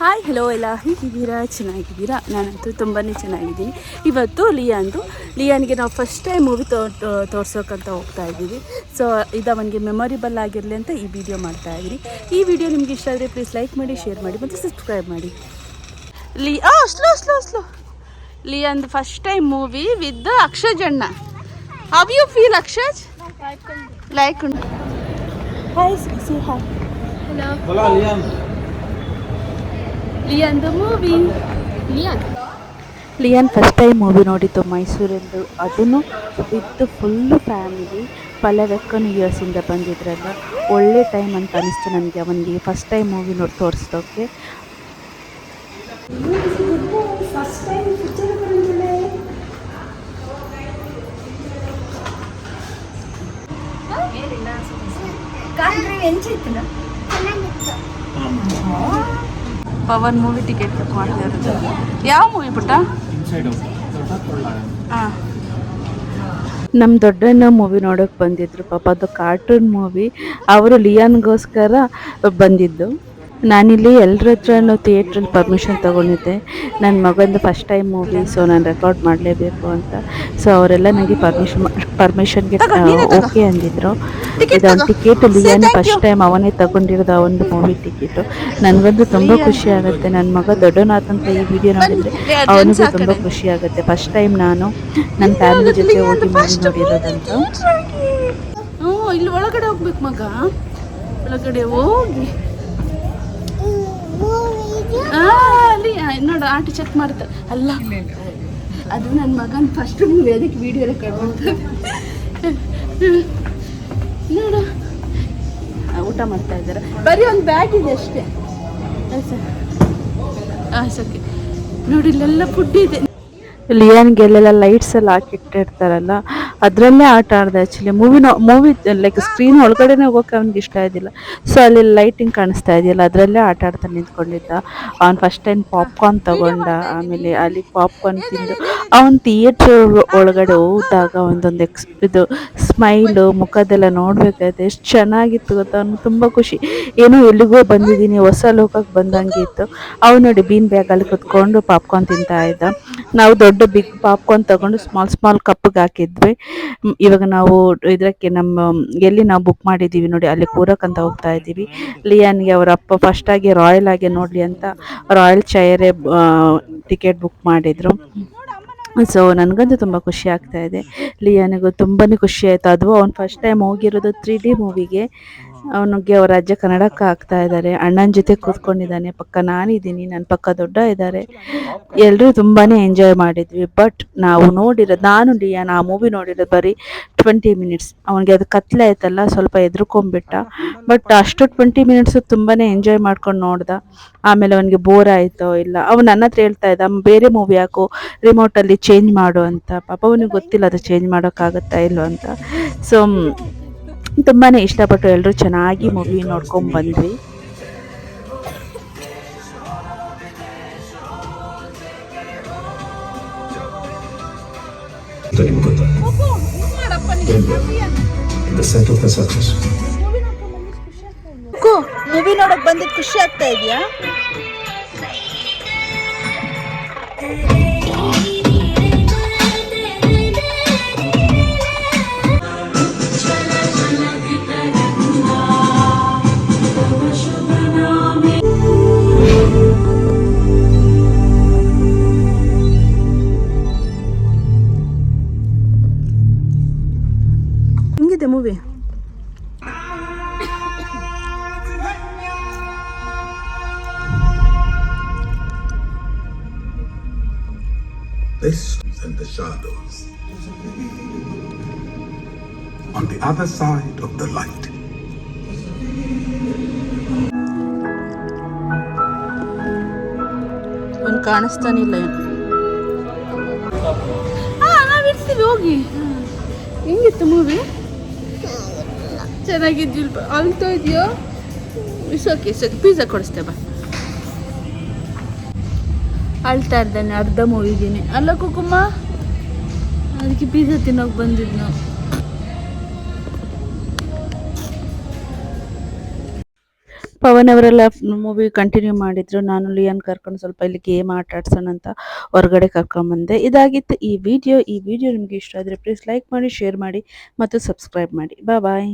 Hi hello ಎಲ್ಲ ಹೇಗಿದ್ದೀರಾ? ಚೆನ್ನಾಗಿದ್ದೀರಾ? ನಾನಂತೂ ತುಂಬಾ ಚೆನ್ನಾಗಿದ್ದೀನಿ. ಇವತ್ತು ಲಿಯಾನ್ಗೆ ನಾವು ಫಸ್ಟ್ ಟೈಮ್ ಮೂವಿ ತೋರ್ಸೋಕ್ಕಂತ ಹೋಗ್ತಾ ಇದ್ದೀವಿ. ಸೊ ಇದು ಅವನಿಗೆ ಮೆಮೊರಿಬಲ್ ಆಗಿರಲಿ ಅಂತ ಈ ವಿಡಿಯೋ ಮಾಡ್ತಾಯಿದ್ದೀನಿ. ಈ ವಿಡಿಯೋ ನಿಮ್ಗೆ ಇಷ್ಟ ಆದರೆ ಪ್ಲೀಸ್ ಲೈಕ್ ಮಾಡಿ, ಶೇರ್ ಮಾಡಿ ಮತ್ತು ಸಬ್ಸ್ಕ್ರೈಬ್ ಮಾಡಿ. ಸ್ಲೋ ಲಿಯಾನ್ದು first time movie with Akshaj ಅಣ್ಣ. How you feel Akshaj? Like hi ಸಿ hi. Hello Leon the movie. Leon first time movie ನೋಡಿದ್ದು ಮೈಸೂರಲ್ಲೂ, ಅದನ್ನು ವಿತ್ ಫುಲ್ಲು ಫ್ಯಾಮಿಲಿ. ಪಲ್ಲವೆಕ್ಕ ನ್ಯೂ ಇಯರ್ಸಿಂದ ಬಂದಿದ್ರಲ್ಲ, ಒಳ್ಳೆ ಟೈಮ್ ಅಂತ ಅನಿಸ್ತು ನನಗೆ ಅವನಿಗೆ ಫಸ್ಟ್ ಟೈಮ್ ಮೂವಿ ನೋಡಿ ತೋರಿಸೋಕ್ಕೆ. ಪವನ್ ಮೂವಿ ಟಿಕೆಟ್ ಬುಕ್ ಮಾಡ್ತಾ ಇರೋದು. ಯಾವ ಮೂವಿ ಪುಟ್ಟ? ಹಾಂ, ನಮ್ಮ ದೊಡ್ಡಣ್ಣ ಮೂವಿ ನೋಡೋಕೆ ಬಂದಿದ್ರು. ಪಾಪ ಅದು ಕಾರ್ಟೂನ್ ಮೂವಿ. ಅವರು ಲಿಯಾನ್ಗೋಸ್ಕರ ಬಂದಿದ್ದು. ನಾನಿಲ್ಲಿ ಎಲ್ಲರ ಹತ್ರನೂ ಥಿಯೇಟ್ರಲ್ಲಿ ಪರ್ಮಿಷನ್ ತೊಗೊಂಡಿದ್ದೆ. ನನ್ನ ಮಗಂದು ಫಸ್ಟ್ ಟೈಮ್ ಮೂವಿ, ಸೊ ನಾನು ರೆಕಾರ್ಡ್ ಮಾಡಲೇಬೇಕು ಅಂತ. ಸೊ ಅವರೆಲ್ಲ ನನಗೆ ಪರ್ಮಿಷನ್ಗೆ ಓಕೆ ಅಂದಿದ್ರು. ಇದೊಂದು ಟಿಕೆಟ್ ಲಿಯಾನ್ ಫಸ್ಟ್ ಟೈಮ್ ಅವನೇ ತಗೊಂಡಿರೋದು, ಅವನದು ಮೂವಿ ಟಿಕೆಟು. ನನಗಂತೂ ತುಂಬ ಖುಷಿ ಆಗುತ್ತೆ. ನನ್ನ ಮಗ ದೊಡ್ಡನಾಥಂತ ಈ ವಿಡಿಯೋ ನೋಡಿದರೆ ಅವನಿಗೂ ತುಂಬ ಖುಷಿ ಆಗುತ್ತೆ. ಫಸ್ಟ್ ಟೈಮ್ ನಾನು ನನ್ನ ಫ್ಯಾಮಿಲಿ ಜೊತೆ ಹೋಗಿ ಮೂವಿ ನೋಡಿರೋದಂತ. ಇಲ್ಲಿ ಒಳಗಡೆ ಹೋಗ್ಬೇಕು ಮಗ, ಒಳಗಡೆ ಹೋಗಿ ಅಲ್ಲಿ ನೋಡು ಆಂಟಿ ಚೆಕ್ ಮಾಡ್ತಾರೆ. ಅಲ್ಲ, ಅದು ನನ್ನ ಮಗನ ಫಸ್ಟ್ ಮೂವಿ, ಅದಕ್ಕೆ ವಿಡಿಯೋ ರೆಕಾರ್ಡ್ ಮಾಡ್ತಾರೆ. ನೋಡು ಊಟ ಮಾಡ್ತಾ ಇದ್ದಾರೆ. ಬರೀ ಒಂದು ಬ್ಯಾಗ್ ಇದೆ ಅಷ್ಟೇ. ಸರಿ ನೋಡಿ, ಇಲ್ಲೆಲ್ಲ ಫುಡ್ ಇದೆ. ಲಿಯಾನ್ಗೆಲ್ಲೆಲ್ಲ ಲೈಟ್ಸ್ ಎಲ್ಲ ಹಾಕಿಟ್ಟಿರ್ತಾರಲ್ಲ, ಅದರಲ್ಲೇ ಆಟ ಆಡ್ದೆ. ಆ್ಯಕ್ಚುಲಿ ಮೂವಿ ಲೈಕ್ ಸ್ಕ್ರೀನ್ ಒಳಗಡೆನೇ ಹೋಗೋಕೆ ಅವ್ನಿಗೆ ಇಷ್ಟ ಇದ್ದಿಲ್ಲ. ಸೊ ಅಲ್ಲಿ ಲೈಟಿಂಗ್ ಕಾಣಿಸ್ತಾ ಇದೆಯಲ್ಲ, ಅದರಲ್ಲೇ ಆಟ ಆಡ್ತಾ ನಿಂತ್ಕೊಂಡಿದ್ದ. ಅವ್ನು ಫಸ್ಟ್ ಟೈಮ್ ಪಾಪ್ಕಾರ್ನ್ ತಗೊಂಡ. ಆಮೇಲೆ ಅಲ್ಲಿ ಪಾಪ್ಕಾರ್ನ್ ತಿಂದು ಅವನು ಥಿಯೇಟ್ರ್ ಒಳಗಡೆ ಹೋದಾಗ ಒಂದೊಂದು ಇದು ಸ್ಮೈಲು ಮುಖದೆಲ್ಲ ನೋಡಬೇಕಾಯ್ತು. ಎಷ್ಟು ಚೆನ್ನಾಗಿತ್ತು ಗೊತ್ತಾ. ಅವ್ನು ತುಂಬ ಖುಷಿ, ಏನೋ ಎಲ್ಲಿಗೋ ಬಂದಿದ್ದೀನಿ, ಹೊಸ ಲೋಕಕ್ಕೆ ಬಂದಂಗೆ ಇತ್ತು. ಅವ್ನು ನೋಡಿ ಬೀನ್ ಬ್ಯಾಗಲ್ಲಿ ಕುತ್ಕೊಂಡು ಪಾಪ್ಕಾರ್ನ್ ತಿಂತಾ ಇದ್ದ. ನಾವು ದೊಡ್ಡ ಬಿಗ್ ಪಾಪ್ಕಾರ್ನ್ ತಗೊಂಡು ಸ್ಮಾಲ್ ಕಪ್ಪಿಗೆ ಹಾಕಿದ್ವಿ. ಇವಾಗ ನಾವು ಇದಕ್ಕೆ ಎಲ್ಲಿ ನಾವು ಬುಕ್ ಮಾಡಿದ್ದೀವಿ ನೋಡಿ, ಅಲ್ಲಿ ಕೂರಕ್ಕಂತ ಹೋಗ್ತಾ ಇದ್ದೀವಿ. ಲಿಯಾನ್ಗೆ ಅವರ ಅಪ್ಪ ಫಸ್ಟಾಗಿ ರಾಯಲ್ ಆಗಿ ನೋಡಲಿ ಅಂತ ರಾಯಲ್ ಚೇರೇ ಟಿಕೆಟ್ ಬುಕ್ ಮಾಡಿದರು. ಸೊ ನನಗಂತೂ ತುಂಬ ಖುಷಿ ಆಗ್ತಾ ಇದೆ. ಲಿಯಾನಿಗೂ ತುಂಬಾ ಖುಷಿ ಆಯಿತು. ಅದು ಅವ್ನು ಫಸ್ಟ್ ಟೈಮ್ ಹೋಗಿರೋದು 3D ಮೂವಿಗೆ. ಅವನಿಗೆ ಅವ್ರ ಅಜ್ಜ ಕನ್ನಡಕ್ಕೆ ಹಾಕ್ತಾ ಇದ್ದಾರೆ. ಅಣ್ಣನ ಜೊತೆ ಕೂತ್ಕೊಂಡಿದ್ದಾನೆ. ಪಕ್ಕ ನಾನಿದ್ದೀನಿ, ನನ್ನ ಪಕ್ಕ ದೊಡ್ಡ ಇದ್ದಾರೆ. ಎಲ್ಲರೂ ತುಂಬಾ ಎಂಜಾಯ್ ಮಾಡಿದ್ವಿ. ಬಟ್ ನಾನು ಲಿಯಾನ್ ಆ ಮೂವಿ ನೋಡಿರೋದು ಬರೀ 20 ಮಿನಿಟ್ಸ್. ಅವನಿಗೆ ಅದು ಕತ್ಲೆ ಆಯ್ತಲ್ಲ, ಸ್ವಲ್ಪ ಎದ್ರುಕೊಂಡ್ಬಿಟ್ಟ. ಬಟ್ ಅಷ್ಟು 20 ಮಿನಿಟ್ಸು ತುಂಬಾ ಎಂಜಾಯ್ ಮಾಡ್ಕೊಂಡು ನೋಡ್ದ. ಆಮೇಲೆ ಅವನಿಗೆ ಬೋರ್ ಆಯಿತೋ ಇಲ್ಲ, ಅವನು ನನ್ನ ಹತ್ರ ಹೇಳ್ತಾ ಇದ್ದ, ಬೇರೆ ಮೂವಿ ಹಾಕು, ರಿಮೋಟಲ್ಲಿ ಚೇಂಜ್ ಮಾಡು ಅಂತ. ಪಾಪ ಅವನಿಗೆ ಗೊತ್ತಿಲ್ಲ ಅದು ಚೇಂಜ್ ಮಾಡೋಕ್ಕಾಗುತ್ತಾ ಇಲ್ಲೋ ಅಂತ. ಸೊ ತುಂಬಾ ಇಷ್ಟಪಟ್ಟು ಎಲ್ಲರೂ ಚೆನ್ನಾಗಿ ಮೂವಿ ನೋಡ್ಕೊಂಡು ಬಂದ್ವಿ. ಮೂವಿ ನೋಡಕ್ ಬಂದಿದ್ದು ಖುಷಿ ಆಗ್ತಾ ಇದೆಯಾ? ಹೆಂಗಿದೆ movie? This and the shadows. On the other side of the light. ಅವ್ನು ಕಾಣಿಸ್ತಾನಿಲ್ಲ. ನಾವಿರ್ತೀವಿ, ಹೋಗಿ. ಹೆಂಗಿತ್ತು ಮೂವಿ? ಚೆನ್ನಾಗಿದ್ದಿಲ್ಪ? ಅಳ್ತಾ ಇದೆಯೋ? ಇಸೋಕೆ ಪಿಜ್ಜಾ ಕೊಡಿಸ್ತೇ ಬಾ. ಅಳ್ತಾ ಇದ್ದಾನೆ ಅರ್ಧ ಮೂವಿದ್ದೀನಿ ಅಲ್ಲ ಕುಕುಮ, ಅದಕ್ಕೆ ಪಿಜ್ಜಾ ತಿನ್ನೋಕೆ ಬಂದಿದ್ದು ನಾವು. ಪವನ್ ಅವರೆಲ್ಲ ಮೂವಿ ಕಂಟಿನ್ಯೂ ಮಾಡಿದ್ರು. ನಾನು ಲಿಯಾನ್ ಕರ್ಕೊಂಡು ಸ್ವಲ್ಪ ಇಲ್ಲಿ ಗೇಮ್ ಆಟ ಆಡ್ಸೋಣ ಅಂತ ಹೊರಗಡೆ ಕರ್ಕೊಂಬಂದೆ. ಇದಾಗಿತ್ತು ಈ ವಿಡಿಯೋ ನಿಮಗೆ ಇಷ್ಟ ಆದರೆ ಪ್ಲೀಸ್ ಲೈಕ್ ಮಾಡಿ, ಶೇರ್ ಮಾಡಿ ಮತ್ತು ಸಬ್ಸ್ಕ್ರೈಬ್ ಮಾಡಿ. ಬಾಯ್.